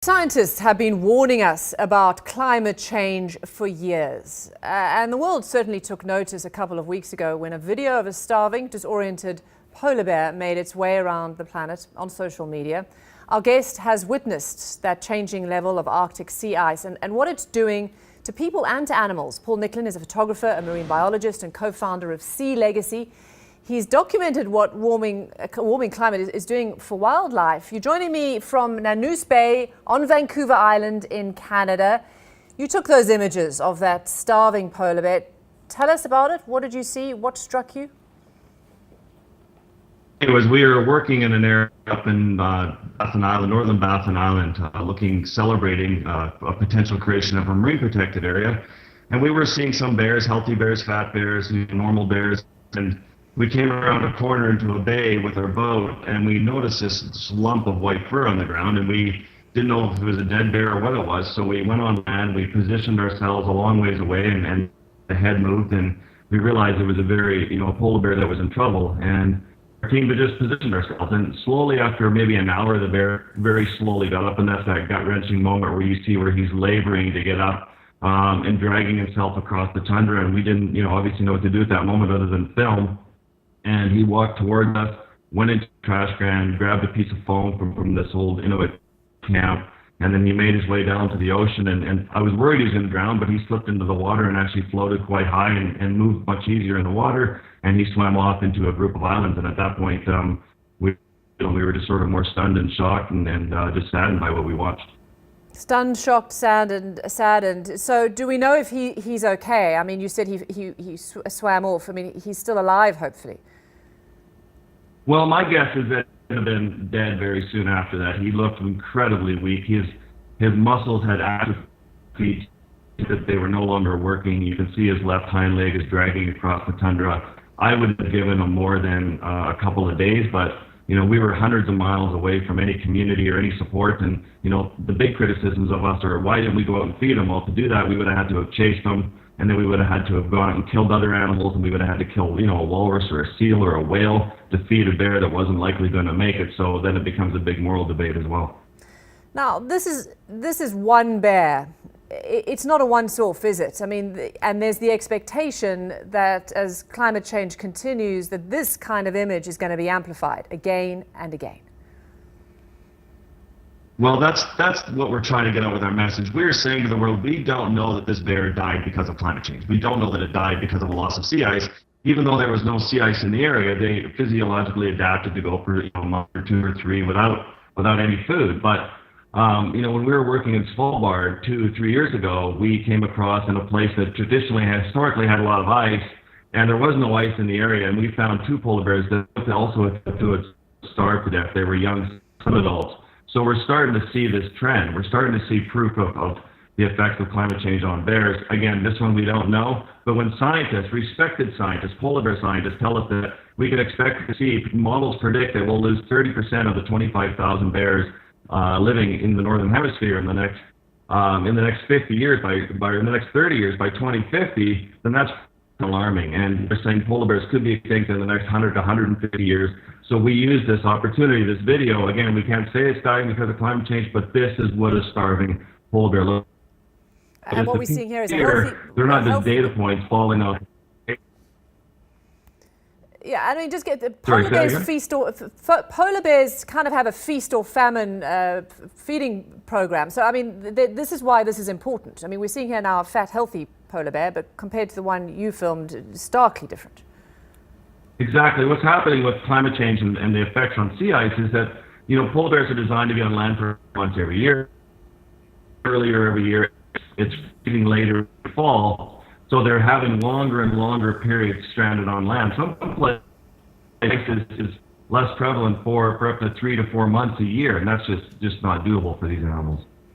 Scientists have been warning us about climate change for years. And the world certainly took notice a couple of weeks ago when a video of a starving, disoriented polar bear made its way around the planet on social media. Our guest has witnessed that changing level of Arctic sea ice and what it's doing to people and to animals. Paul Nicklen is a photographer, a marine biologist and co-founder of Sea Legacy. He's documented what a warming climate is doing for wildlife. You're joining me from Nanoose Bay on Vancouver Island in Canada. You took those images of that starving polar bear. Tell us about it. What did you see? What struck you? We were working in an area up in Baffin Island, northern Baffin Island, celebrating a potential creation of a marine protected area. And we were seeing some bears, healthy bears, fat bears, normal bears, and we came around a corner into a bay with our boat, and we noticed this lump of white fur on the ground, and we didn't know if it was a dead bear or what it was. So we went on land, we positioned ourselves a long ways away, and the head moved, and we realized it was a polar bear that was in trouble. And our team had just positioned ourselves, and slowly, after maybe an hour, the bear very slowly got up, and that's that gut-wrenching moment where you see where he's laboring to get up and dragging himself across the tundra, and we didn't, obviously know what to do at that moment other than film. And he walked towards us, went into the trash can, grabbed a piece of foam from this old Inuit camp, and then he made his way down to the ocean. And I was worried he was going to drown, but he slipped into the water and actually floated quite high and moved much easier in the water. And he swam off into a group of islands. And at that point, we were just sort of more stunned and shocked and just saddened by what we watched. Stunned, shocked, saddened. So do we know if he's okay? I mean, you said he swam off. I mean, he's still alive, hopefully. Well, my guess is that he would have been dead very soon after that. He looked incredibly weak. His muscles had atrophied, that they were no longer working. You can see his left hind leg is dragging across the tundra. I would have given him more than a couple of days, but we were hundreds of miles away from any community or any support, and the big criticisms of us are, why didn't we go out and feed him? Well, to do that, we would have had to have chased him, and then we would have had to have gone out and killed other animals, and we would have had to kill, a walrus or a seal or a whale to feed a bear that wasn't likely going to make it. So then it becomes a big moral debate as well. Now, this is one bear. It's not a once-off, is it? I mean, and there's the expectation that as climate change continues, that this kind of image is going to be amplified again and again. Well, that's what we're trying to get out with our message. We're saying to the world, we don't know that this bear died because of climate change. We don't know that it died because of a loss of sea ice. Even though there was no sea ice in the area, they physiologically adapted to go for a month or two or three without any food. But when we were working in Svalbard 2 or 3 years ago, we came across in a place that historically had a lot of ice, and there was no ice in the area, and we found 2 polar bears that also had starved to death. They were young adults. So we're starting to see this trend. We're starting to see proof of the effects of climate change on bears. Again, this one we don't know, but when respected scientists, polar bear scientists, tell us that we can expect to see, models predict that we'll lose 30% of the 25,000 bears living in the northern hemisphere in the next 50 years, in the next 30 years, by 2050, then that's alarming. And they're saying polar bears could be extinct in the next 100 to 150 years. So we use this opportunity, this video. Again, we can't say it's dying because of climate change, but this is what a starving polar bear looks like. And what we're seeing here is they're not just data points falling off. Yeah, I mean, just get the polar bears kind of have a feast or famine feeding program. So, I mean, this is why this is important. I mean, we're seeing here now a fat, healthy polar bear, but compared to the one you filmed, starkly different. Exactly. What's happening with climate change and the effects on sea ice is that, polar bears are designed to be on land for once every year. Earlier every year, it's feeding later in the fall. So they're having longer and longer periods stranded on land. Some places is less prevalent for up to 3 to 4 months a year, and that's just not doable for these animals.